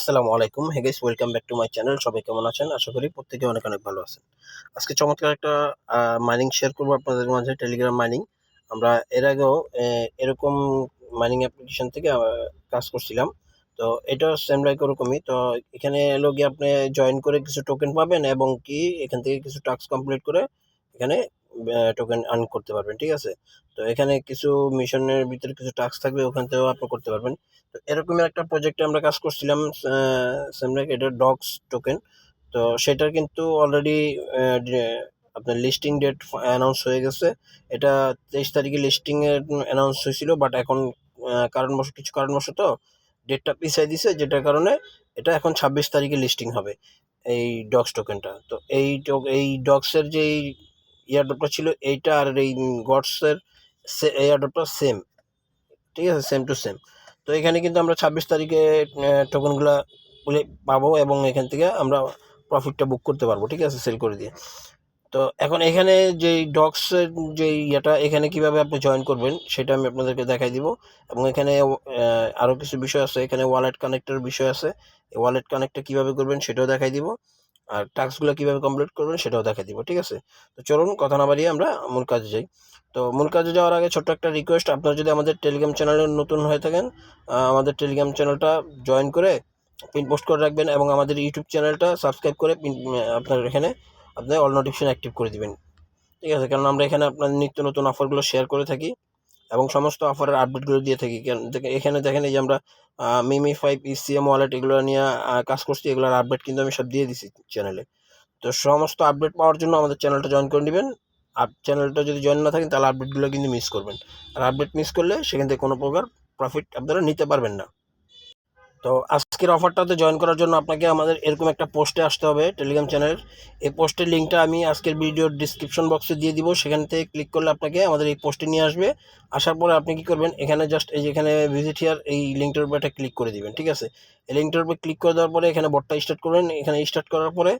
আসসালামু আলাইকুম। Hey guys, welcome back to my channel. সবাই কেমন আছেন? আশা করি প্রত্যেকে অনেক অনেক ভালো আছেন। আজকে চমৎকার একটা মাইনিং শেয়ার করবো আপনাদের মাঝে, টেলিগ্রাম মাইনিং। আমরা এর আগেও এরকম মাইনিং অ্যাপ্লিকেশন থেকে কাজ করছিলাম। তো এটাও সেম লাইক ওরকমই। তো এখানে এলো গিয়ে আপনি জয়েন করে কিছু টোকেন পাবেন এবং কি এখান থেকে কিছু টাস্ক কমপ্লিট করে এখানে টোকেন আর্ন করতে পারবেন। ঠিক আছে? তো এখানে কিছু মিশনের ভিতরে কিছু টাস্ক থাকবে, ওখান থেকেও আপনি করতে পারবেন। তো এরকমের একটা প্রজেক্টে আমরা কাজ করছিলাম, সেমলাইক এটা ডগস টোকেন। তো সেটার কিন্তু অলরেডি আপনার লিস্টিং ডেট অ্যানাউন্স হয়ে গেছে। এটা 23 তারিখে লিস্টিং এর অ্যানাউন্স হয়েছিল, বাট এখন কিছু কারণবশত ডেটটা পিছিয়ে দিছে, যেটার কারণে এটা এখন 26 তারিখে লিস্টিং হবে এই ডগস টোকেনটা। তো এই ডগসের যে এয়ারড্রপটা ছিল এইটা আর এই গডসের এয়ারড্রপটা সেম। ঠিক আছে, সেম টু সেম। তো এখানে কিন্তু আমরা 26 তারিখে টোকেনগুলা পাবো এবং এখান থেকে আমরা প্রফিটটা বুক করতে পারবো। ঠিক আছে, সেল করে দিয়ে। তো এখন এখানে যেই ডক্সের যে ইয়েটা, এখানে কিভাবে আপনি জয়েন করবেন সেটা আমি আপনাদেরকে দেখাই দিব। এবং এখানে আরও কিছু বিষয় আছে, এখানে ওয়ালেট কানেক্টের বিষয় আছে। এই ওয়ালেট কানেক্টটা কিভাবে করবেন সেটাও দেখাই দিব, আর টাস্কগুলো কিভাবে কমপ্লিট করবেন সেটাও দেখাই দিব। ঠিক আছে, তো চলুন কথা না বাড়িয়ে আমরা মূল কাজে যাই। তো মূল কাজে যাওয়ার আগে ছোট্ট একটা রিকোয়েস্ট, আপনারা যদি আমাদের টেলিগ্রাম চ্যানেলে নতুন হয়ে থাকেন, আমাদের টেলিগ্রাম চ্যানেলটা জয়েন করে পিন পোস্ট করে রাখবেন এবং আমাদের ইউটিউব চ্যানেলটা সাবস্ক্রাইব করে আপনার এখানে আপনি অল নোটিফিকেশন অ্যাক্টিভ করে দিবেন। ঠিক আছে, কারণ আমরা এখানে আপনার নিত্য নতুন অফারগুলো শেয়ার করে থাকি এবং সমস্ত অফারের আপডেটগুলো দিয়ে থাকি। এখানে দেখেন, এই যে আমরা মিমি 5 ইসিএম ওয়ালেট এগুলো নিয়ে কাজ করছি, এগুলোর আপডেট কিন্তু আমি সব দিয়ে দিছি চ্যানেলে। তো সমস্ত আপডেট পাওয়ার জন্য আমাদের চ্যানেলটা জয়েন করে নেবেন। আর চ্যানেলটা যদি জয়েন না থাকেন তাহলে আপডেটগুলো কিন্তু মিস করবেন, আর আপডেট মিস করলে সেখান থেকে কোনো প্রকার প্রফিট আপনারা নিতে পারবেন না। তো আজকের অফারটাতে জয়েন করার জন্য আপনাকে আমাদের এরকম একটা পোস্টে আসতে হবে টেলিগ্রাম চ্যানেলের। এই পোস্টের লিঙ্কটা আমি আজকের ভিডিওর ডিসক্রিপশন বক্সে দিয়ে দিব, সেখান থেকে ক্লিক করলে আপনাকে আমাদের এই পোস্টে নিয়ে আসবে। আসার পরে আপনি কি করবেন, এখানে জাস্ট এই যেখানে ভিজিট হিয়ার এই লিঙ্কটার উপর একটা ক্লিক করে দিবেন। ঠিক আছে, এই লিঙ্কটার উপর ক্লিক করে দেওয়ার পরে এখানে বটটা স্টার্ট করবেন। এখানে স্টার্ট করার পরে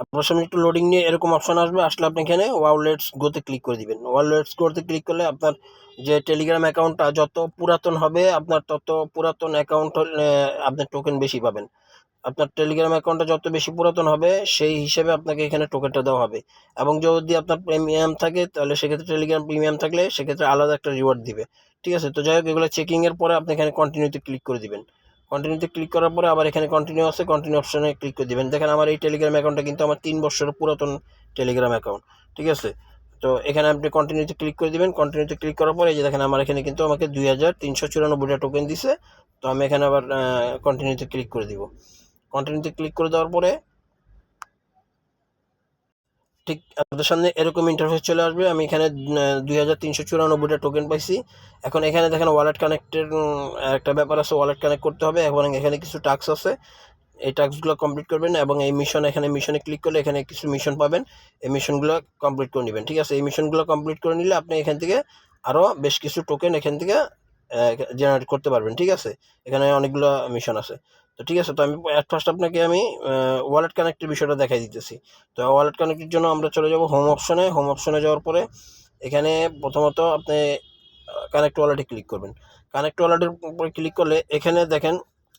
আপনার সামনে একটু লোডিং নিয়ে এরকম অপশন আসবে, আসলে আপনি এখানে ওয়ালেটস গোতে ক্লিক করে দিবেন। ওয়ালেটস গোতে ক্লিক করলে আপনার যে টেলিগ্রাম অ্যাকাউন্টটা যত পুরাতন হবে, আপনার তত পুরাতন অ্যাকাউন্ট আপনার টোকেন বেশি পাবেন। আপনার টেলিগ্রাম অ্যাকাউন্টটা যত বেশি পুরাতন হবে সেই হিসেবে আপনাকে এখানে টোকেনটা দেওয়া হবে। এবং যদি আপনার প্রিমিয়াম থাকে তাহলে সেক্ষেত্রে টেলিগ্রাম প্রিমিয়াম থাকলে সেক্ষেত্রে আলাদা একটা রিওয়ার্ড দিবে। ঠিক আছে, তো যাই হোক, এগুলো চেকিংয়ের পরে আপনি এখানে কন্টিনিউতে ক্লিক করে দিবেন। কন্টিনিউতে ক্লিক করার পরে আবার এখানে কন্টিনিউ আছে, কন্টিনিউ অপশনে ক্লিক করে দিবেন। দেখেন আমার এই টেলিগ্রাম অ্যাকাউন্টটা কিন্তু আমার 3 বছরের পুরাতন টেলিগ্রাম অ্যাকাউন্ট। ঠিক আছে, তো এখানে আপনি কন্টিনিউতে ক্লিক করে দিবেন। কন্টিনিউতে ক্লিক করার পরে এই যে দেখেন আমার এখানে কিন্তু আমাকে 2394টা টোকেন দিছে। তো আমি এখানে আবার কন্টিনিউতে ক্লিক করে দিব। কন্টিনিউতে ক্লিক করে দেওয়ার পরে ঠিক আপনাদের সামনে এরকম ইন্টারফেস চলে আসবে। আমি এখানে 2394টা টোকেন পাইছি। এখন এখানে দেখেন ওয়ালেট কানেক্টের একটা ব্যাপার আছে, ওয়ালেট কানেক্ট করতে হবে এবং এখানে কিছু টাস্ক আছে। এই টাস্কগুলো কমপ্লিট করবেন এবং এই এখানে মিশনে ক্লিক করলে এখানে কিছু মিশন পাবেন। এই মিশনগুলো কমপ্লিট করে নেবেন। ঠিক আছে, এই মিশনগুলো কমপ্লিট করে নিলে আপনি এখান থেকে আরও বেশ কিছু টোকেন এখান থেকে জেনারেট করতে পারবেন। ঠিক আছে, এখানে অনেকগুলো মিশন আছে। তো ঠিক আছে, তো আমি ফার্স্ট আপনাকে আমি ওয়ালেট কানেক্টের বিষয়টা দেখাই দিতেছি। তো ওয়ালেট কানেক্টের জন্য আমরা চলে যাব হোম অপশনে। হোম অপশনে যাওয়ার পরে এখানে প্রথমত আপনি কানেক্ট ওয়ালেটে ক্লিক করবেন। কানেক্ট ওয়ালেটের উপরে ক্লিক করলে এখানে দেখেন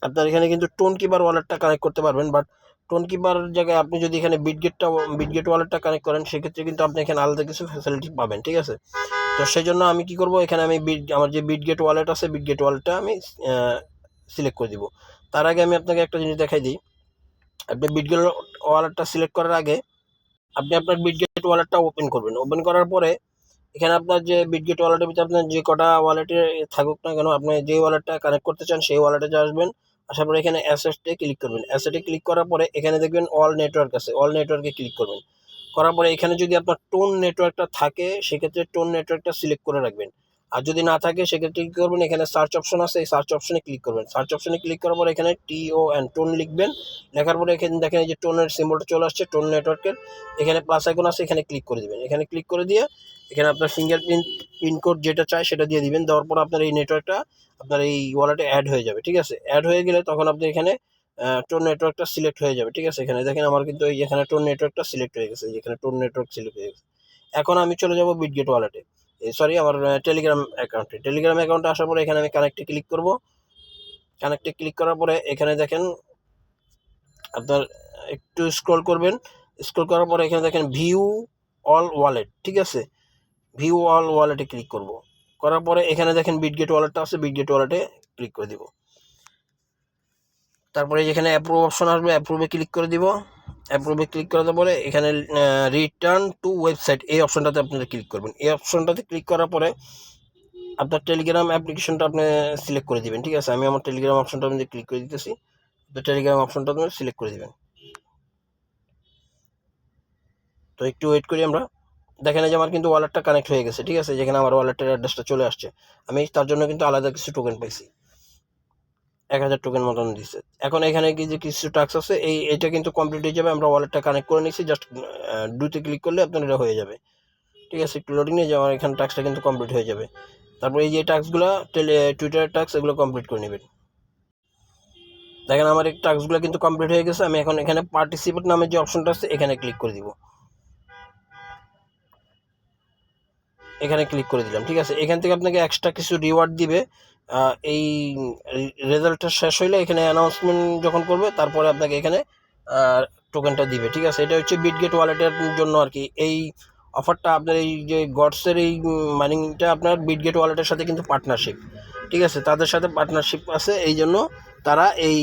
আপনার এখানে কিন্তু টোন কিপার ওয়ালেটটা কানেক্ট করতে পারবেন, বাট টোন কিপার জায়গায় আপনি যদি এখানে বিটগেট ওয়ালেটটা কানেক্ট করেন সেক্ষেত্রে কিন্তু আপনি এখানে আলাদা কিছু ফ্যাসিলিটি পাবেন। ঠিক আছে, তো সেই জন্য আমি কি করব, এখানে আমি আমার যে বিটগেট ওয়ালেট আছে, বিটগেট ওয়ালেটটা আমি সিলেক্ট করে দিব। তার আগে আমি আপনাকে একটা জিনিস দেখাই দিই। আপনি বিটগেট ওয়ালেটটা সিলেক্ট করার আগে আপনি আপনার বিটগেট ওয়ালেটটা ওপেন করবেন। ওপেন করার পরে এখানে আপনার যে বিটগেট ওয়ালেটের ভিতরে আপনার যে কটা ওয়ালেটে থাকুক না কেন, আপনি যে ওয়ালেটটা কানেক্ট করতে চান সেই ওয়ালেটে আসবেন। আসার পরে এখানে অ্যাসেটে ক্লিক করবেন। অ্যাসেটে ক্লিক করার পরে এখানে দেখবেন অল নেটওয়ার্ক আছে, অল নেটওয়ার্কে ক্লিক করবেন। করার পরে এখানে যদি আপনার টোন নেটওয়ার্কটা থাকে সেক্ষেত্রে টোন নেটওয়ার্কটা সিলেক্ট করে রাখবেন। আর যদি না থাকে সেক্ষেত্রে কী করবেন, এখানে সার্চ অপশন আছে, এই সার্চ অপশনে ক্লিক করবেন। সার্চ অপশনে ক্লিক করার পরে এখানে TON টোন লিখবেন। লেখার পরে এখানে দেখেন এই যে টোনের সিম্বলটা চলে আসছে টোন নেটওয়ার্কের। এখানে প্লাস আইকন আছে, এখানে ক্লিক করে দিবেন। এখানে ক্লিক করে দিয়ে এখানে আপনার ফিঙ্গারপ্রিন্ট পিনকোড যেটা চায় সেটা দিয়ে দিবেন। দেওয়ার পর আপনার এই নেটওয়ার্কটা আপনার এই ওয়ালেটে অ্যাড হয়ে যাবে। ঠিক আছে, অ্যাড হয়ে গেলে তখন আপনি এখানে টোন নেটওয়ার্কটা সিলেক্ট হয়ে যাবে। ঠিক আছে, এখানে দেখেন আমার কিন্তু এই এখানে টোন নেটওয়ার্কটা সিলেক্ট হয়ে গেছে, এখানে টোন নেটওয়ার্ক সিলেক্ট হয়ে গেছে। এখন আমি চলে যাব বিটগেট ওয়ালেটে, সরি আমার টেলিগ্রাম অ্যাকাউন্টে। টেলিগ্রাম অ্যাকাউন্টে আসার পরে এখানে আমি কানেক্টে ক্লিক করব। কানেক্টে ক্লিক করার পরে এখানে দেখেন আপনার একটু স্ক্রল করবেন, স্ক্রল করার পরে এখানে দেখেন ভিউ অল ওয়ালেট, ঠিক আছে, ভিউ অল ওয়ালেটে ক্লিক করব। করার পরে এখানে দেখেন বিটগেট ওয়ালেটটা আছে, বিটগেট ওয়ালেটে ক্লিক করে দিব। তারপরে যেখানে অ্যাপ্রুভ অপশন আসবে অ্যাপ্রুভে ক্লিক করে দিব। অ্যাপ্রুভে ক্লিক করার পরে এখানে রিটার্ন টু ওয়েবসাইট এই অপশনটাতে আপনারা ক্লিক করবেন। এই অপশনটাতে ক্লিক করার পরে আপনার টেলিগ্রাম অ্যাপ্লিকেশনটা আপনি সিলেক্ট করে দিবেন, ঠিক আছে। আমি আমার টেলিগ্রাম অপশনটা আমি ক্লিক করে দিতেছি, তো টেলিগ্রাম অপশনটা আপনি সিলেক্ট করে দিবেন। তো একটু ওয়েট করি আমরা। দেখেন যে আমার কিন্তু ওয়ালেটটা কানেক্ট হয়ে গেছে, ঠিক আছে, যেখানে আমার ওয়ালেটের অ্যাড্রেসটা চলে আসছে। আমি তার জন্য কিন্তু আলাদা কিছু টোকেন পাইছি, 1000 টোকেন মতন দিচ্ছে। এখন এখানে কি যে কিছু টাস্ক আছে এইটা কিন্তু কমপ্লিট হয়ে যাবে। আমরা ওয়ালেটটা কানেক্ট করে নিচ্ছি, জাস্ট ডুতে ক্লিক করলে আপনার এটা হয়ে যাবে, ঠিক আছে। একটু লোডিং নিয়ে যাওয়া, এখানে টাস্কটা কিন্তু কমপ্লিট হয়ে যাবে। তারপর এই যে টাস্কগুলো টুইটারের টাস্ক এগুলো কমপ্লিট করে নেবেন। দেখেন আমার এই টাস্কগুলো কিন্তু কমপ্লিট হয়ে গেছে। আমি এখন এখানে পার্টিসিপেট নামে যে অপশনটা আছে এখানে ক্লিক করে দিব, এখানে ক্লিক করে দিলাম, ঠিক আছে। এখান থেকে আপনাকে এক্সট্রা কিছু রিওয়ার্ড দিবে। এই রেজাল্টটা শেষ হইলে এখানে অ্যানাউন্সমেন্ট যখন করবে তারপরে আপনাকে এখানে টোকেনটা দিবে, ঠিক আছে। এটা হচ্ছে বিটগেট ওয়ালেটের জন্য আর কি এই অফারটা। আপনার এই যে গডসের এই মাইনিংটা আপনার বিটগেট ওয়ালেটের সাথে কিন্তু পার্টনারশিপ, ঠিক আছে, তাদের সাথে পার্টনারশিপ আছে, এই জন্য তারা এই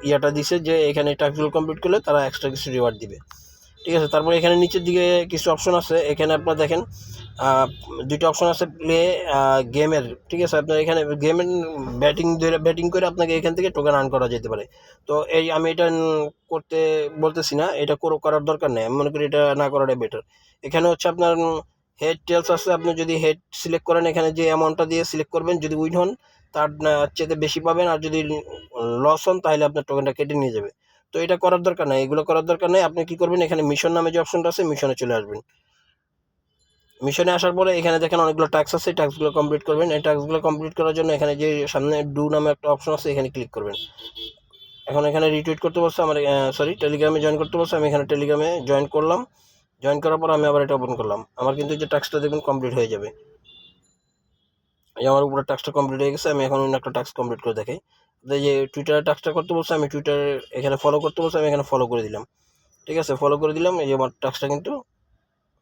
ইয়াটা দিছে যে এখানে টাস্কগুলো কমপ্লিট করলে তারা এক্সট্রা কিছু রিওয়ার্ড দিবে, ঠিক আছে। তারপরে এখানে নিচের দিকে কিছু অপশন আছে, এখানে আপনারা দেখেন দুইটা অপশন আছে প্লে গেমের, ঠিক আছে। আপনার এখানে গেমের ব্যাটিং করে আপনাকে এখান থেকে টোকেন আর্ন করা যেতে পারে। তো এই আমি এটা করতে বলতেছি না, এটা করার দরকার নেই, আমি মনে করি এটা না করাটাই বেটার। এখানে হচ্ছে আপনার হেড টেলস আছে, আপনি যদি হেড সিলেক্ট করেন এখানে যে অ্যামাউন্টটা দিয়ে সিলেক্ট করবেন, যদি উইন হন তার চেয়ে বেশি পাবেন, আর যদি লস হন তাহলে আপনার টোকেনটা কেটে নিয়ে যাবে। তো এটা করার দরকার নাই, এগুলো করার দরকার নেই। আপনি কি করবেন, এখানে মিশন নামে যে অপশনটা আছে মিশনে চলে আসবেন। মিশনে আসার পরে এখানে দেখেন অনেকগুলো টাস্ক আছে, টাস্কগুলো কমপ্লিট করবেন। এই টাস্কগুলো কমপ্লিট করার জন্য এখানে যে সামনে ডু নামে একটা অপশন আছে এখানে ক্লিক করবেন। এখন এখানে রিটুইট করতে বলছে আমার, টেলিগ্রামে জয়েন করতে বলছে, আমি এখানে টেলিগ্রামে জয়েন করলাম। জয়েন করার পর আমি আবার এটা ওপেন করলাম, আমার কিন্তু যে টাস্কটা দেখবেন কমপ্লিট হয়ে যাবে। এই আমার উপরে টাস্কটা কমপ্লিট হয়ে গেছে। আমি এখন অন্য একটা টাস্ক কমপ্লিট করে দেখাই। যে টুইটারে টাস্কটা করতে বলছে, আমি টুইটারে এখানে ফলো করতে বলছে, আমি এখানে ফলো করে দিলাম, ঠিক আছে, ফলো করে দিলাম। এই যে আমার টাস্কটা কিন্তু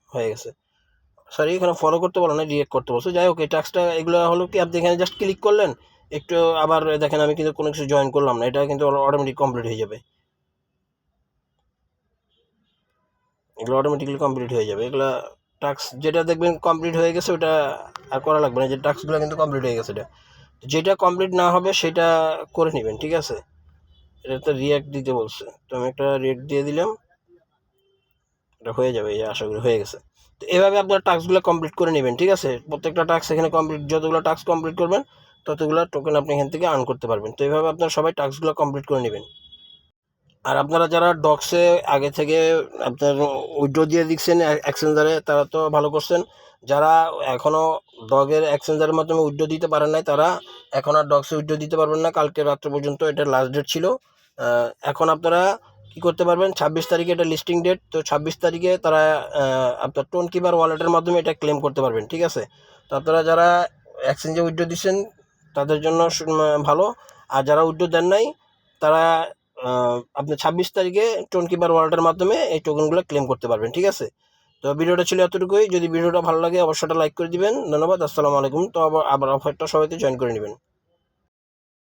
হয়ে গেছে। সরি, এখানে ফলো করতে বলো না, রিয়েক্ট করতে বলছো। যাই হোক, এই টাস্কটা এগুলো হলো কি, আপনি এখানে জাস্ট ক্লিক করলেন একটু, আবার দেখেন আমি কিন্তু কোনো কিছু জয়েন করলাম না, এটা কিন্তু অটোমেটিক কমপ্লিট হয়ে যাবে, এগুলো অটোমেটিকলি কমপ্লিট হয়ে যাবে। এগুলো টাস্ক যেটা দেখবেন কমপ্লিট হয়ে গেছে ওটা আর করা লাগবে না, যে টাস্কগুলো কিন্তু কমপ্লিট হয়ে গেছে। এটা যেটা কমপ্লিট না হবে সেটা করে নেবেন, ঠিক আছে। এটা তো রিয়াক্ট দিতে বলছে, তো আমি একটা রিয়াক্ট দিয়ে দিলাম, এটা হয়ে যাবে, এই আশা করি হয়ে গেছে। তো এভাবে আপনার টাস্কগুলো কমপ্লিট করে নেবেন, ঠিক আছে। প্রত্যেকটা টাস্ক এখানে কমপ্লিট, যতগুলো টাস্ক কমপ্লিট করবেন ততগুলো টোকেন আপনি এখান থেকে আর্ন করতে পারবেন। তো এইভাবে আপনার সবাই টাস্কগুলো কমপ্লিট করে নেবেন। আর আপনারা যারা ডক্সে আগে থেকে আপনার উইথড্র দিয়ে দিচ্ছেন এক্সচেঞ্জারে, তারা তো ভালো করছেন। যারা এখনও ডগের এক্সচেঞ্জারের মাধ্যমে উইথড্র দিতে পারেন নাই, তারা এখন আর ডগসে উইথড্র দিতে পারবেন না। কালকে রাত্র পর্যন্ত এটা লাস্ট ডেট ছিল। এখন আপনারা কী করতে পারবেন, 26 তারিখে এটা লিস্টিং ডেট, তো 26 তারিখে তারা আপনার টোন কিপার ওয়ালেটের মাধ্যমে এটা ক্লেম করতে পারবেন, ঠিক আছে। তো আপনারা যারা এক্সচেঞ্জে উইথড্র দিচ্ছেন তাদের জন্য ভালো, আর যারা উইথড্র দেন নাই তারা আপনি 26 তারিখে টোন কিপার ওয়ালেটের মাধ্যমে এই টোকেনগুলো ক্লেম করতে পারবেন, ঠিক আছে। তো ভিডিওটা ছিল এতটুকুই। যদি ভিডিওটা ভালো লাগে অবশ্যই লাইক করে দিবেন। ধন্যবাদ, আসসালামু আলাইকুম। তো আবার অফারটা সবাইতে জয়েন করে নেবেন।